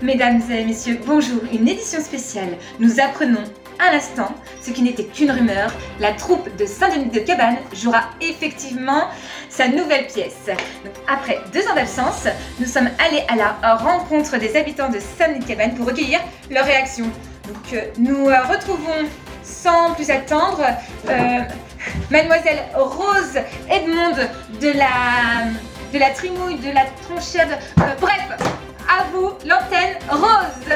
Mesdames et messieurs, bonjour, une édition spéciale. Nous apprenons à l'instant ce qui n'était qu'une rumeur. La troupe de Saint-Denis de Cabane jouera effectivement sa nouvelle pièce. Donc, après 2 ans d'absence, nous sommes allés à la rencontre des habitants de Saint-Denis de Cabane pour recueillir leurs réactions. Donc, nous retrouvons sans plus attendre Mademoiselle Rose Edmond de la Trimouille, de la Tronchère, bref, à vous l'antenne Rose.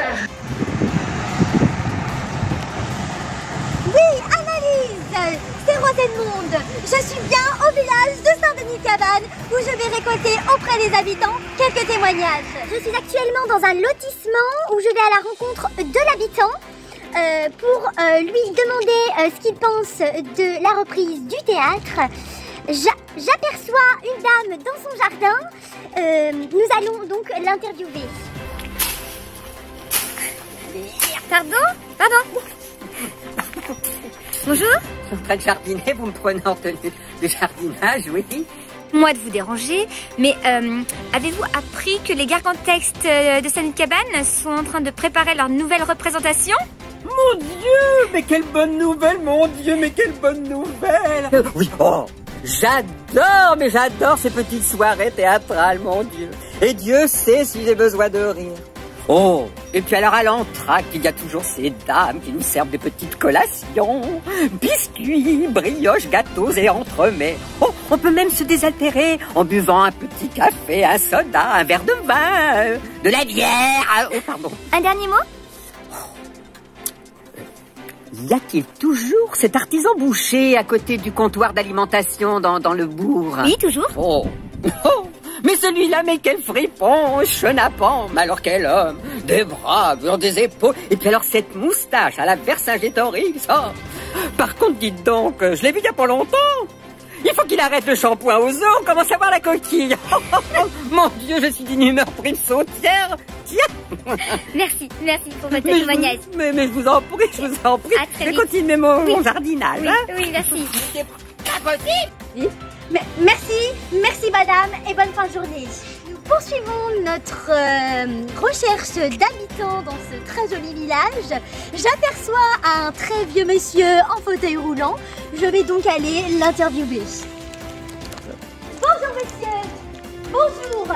Oui, Analyse, c'est Rose Edmond. Je suis bien au village de Saint-Denis-Cabane où je vais récolter auprès des habitants quelques témoignages. Je suis actuellement dans un lotissement où je vais à la rencontre de l'habitant pour lui demander ce qu'il pense de la reprise du théâtre. J'aperçois une dame dans son jardin. Nous allons donc l'interviewer. Pardon. Bonjour. Je suis en train de jardiner, vous me prenez en tenue de jardinage, oui. Moi de vous déranger, mais avez-vous appris que les Gargantextes de Saint-Denis-de-Cabane sont en train de préparer leur nouvelle représentation? Mon Dieu, mais quelle bonne nouvelle, mon Dieu, mais quelle bonne nouvelle. Oui, oh, j'adore ces petites soirées théâtrales, mon Dieu. Et Dieu sait si j'ai besoin de rire. Oh, et puis alors à l'entracte, il y a toujours ces dames qui nous servent des petites collations, biscuits, brioches, gâteaux et entremets. Oh, on peut même se désaltérer en buvant un petit café, un soda, un verre de vin, de la bière. Oh, pardon. Un dernier mot? Y a-t-il toujours cet artisan boucher à côté du comptoir d'alimentation dans le bourg? Oui, toujours. Oh, mais celui-là, mais quel fripon, chenapan, mais alors quel homme, des bras, des épaules, et puis alors cette moustache à la Vercingétorix, oh. Par contre, dites donc, je l'ai vu il y a pas longtemps. Il faut qu'il arrête le shampoing aux os, on commence à voir la coquille. Mon Dieu, je suis d'une humeur prise sautière. Tiens. Merci pour votre témoignage. Mais je vous en prie, Mais continuez mon jardinage. Oui, hein. oui, merci. C'est pas possible. Oui. Merci madame et bonne fin de journée. Nous poursuivons notre recherche d'habitants dans ce très joli village. J'aperçois un très vieux monsieur en fauteuil roulant. Je vais donc aller l'interviewer. Bonjour monsieur. Bonjour.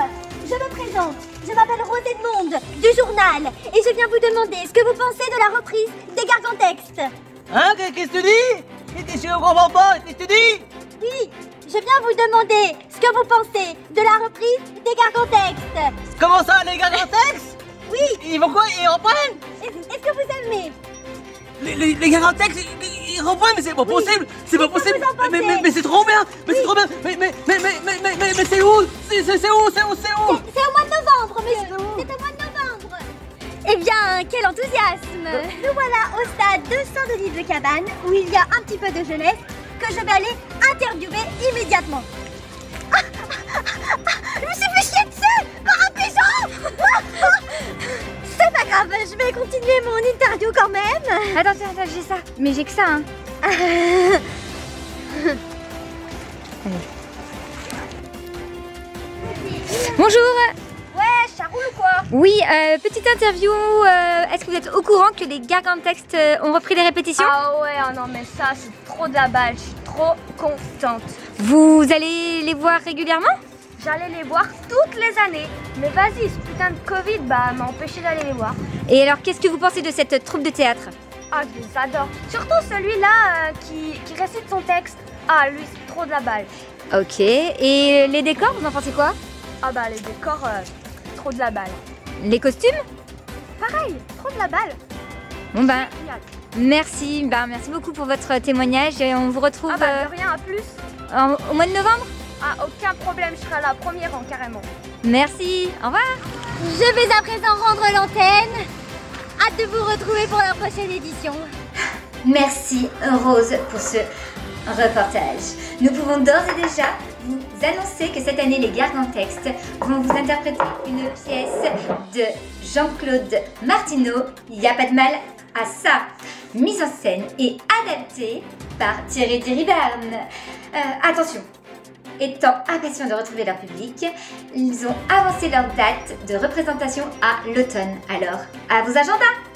Je me présente. Je m'appelle Rose Edmond du journal et je viens vous demander ce que vous pensez de la reprise des Gargantextes. Hein? Qu'est-ce que tu dis? Je ne comprends pas. Qu'est-ce que tu dis? Oui, je viens vous demander ce que vous pensez de la reprise des Gargantextes. Comment ça, les Gargantextes? Oui. Ils vont quoi? Ils reprennent? Est-ce que vous aimez? Les Gargantextes, ils reprennent, mais c'est pas possible. C'est pas possible. Mais c'est trop bien. Mais c'est trop bien. Mais c'est où? C'est où? C'est au mois de novembre, monsieur. C'est au mois de novembre. Eh bien, quel enthousiasme. Nous voilà au stade de Saint-Denis-de-Cabane où il y a un petit peu de jeunesse que je vais aller interviewer immédiatement. Je me suis fait chier dessus par un pigeon. C'est pas grave, je vais continuer mon interview quand même. Attends, j'ai ça. Mais j'ai que ça, hein. Bonjour. Ouais, ça roule ou quoi? Oui, petite interview. Est-ce que vous êtes au courant que les Gargantextes ont repris les répétitions? Ah ouais, oh non mais ça c'est trop de la balle, je suis trop contente. Vous allez les voir régulièrement? J'allais les voir toutes les années. Mais vas-y, ce putain de Covid m'a empêché d'aller les voir. Et alors, qu'est-ce que vous pensez de cette troupe de théâtre? Ah, je les adore. Surtout celui-là qui récite son texte. Ah, lui c'est trop de la balle. Ok, et les décors, vous en pensez quoi? Ah bah les décors, trop de la balle. Les costumes? Pareil, trop de la balle. Bon ben, merci beaucoup pour votre témoignage et on vous retrouve Ah bah de rien, à plus. Au mois de novembre? Ah, aucun problème, je serai à la première rang carrément. Merci, au revoir. Je vais à présent rendre l'antenne. Hâte de vous retrouver pour la prochaine édition. Merci Rose pour ce reportage. Nous pouvons d'ores et déjà vous annoncer que cette année les Gargantextes vont vous interpréter une pièce de Jean-Claude Martineau. Il n'y a pas de mal à ça. Mise en scène et adaptée par Thierry Dériberne. Attention, étant impatients de retrouver leur public, ils ont avancé leur date de représentation à l'automne. Alors, à vos agendas!